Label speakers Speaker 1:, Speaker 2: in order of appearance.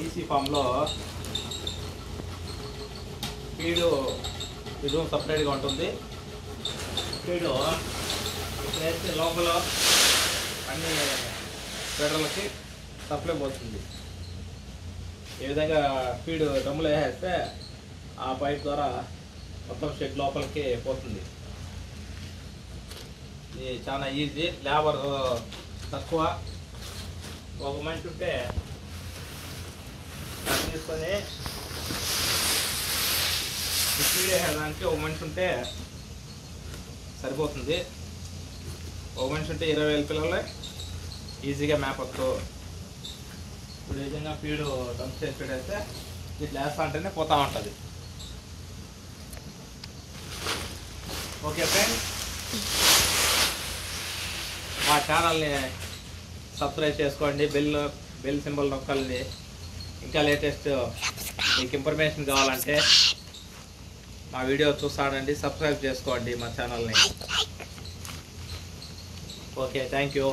Speaker 1: EC ఫామ్లో feed room సపరేట్గా ఉంటుంది. ఫీడు వేస్తే లోపల అన్ని ఫీడర్లకి సప్లై పోతుంది. ఈ విధంగా ఫీడ్ డ్రమ్ములో వేస్తే ఆ పైప్ ద్వారా మొత్తం షెడ్ లోపలికి పోతుంది. ఇది చాలా ఈజీ, లేబర్ తక్కువ. ఒక మనిషి ఉంటే దాన్ని తీసుకొని ఫీడ్ వేయడానికి ఒక మనిషి ఉంటే సరిపోతుంది. ఒక మనిషి ఉంటే 20,000 పిల్లలు ఈజీగా మేపచ్చు. ఇప్పుడు ఈ విధంగా ఫీడు డంప్ చేసి పెట్టేస్తే ఇట్లా వేస్తా అంటేనే పోతూ ఉంటుంది. ఓకే ఫ్రెండ్స్, మా ఛానల్ని సబ్స్క్రైబ్ చేసుకోండి, బెల్ సింబల్ నొక్కండి. ఇంకా లేటెస్ట్ మీకు ఇన్ఫర్మేషన్ కావాలంటే మా వీడియో చూస్తానండి, సబ్స్క్రైబ్ చేసుకోండి మా ఛానల్ని. Okay, thank you.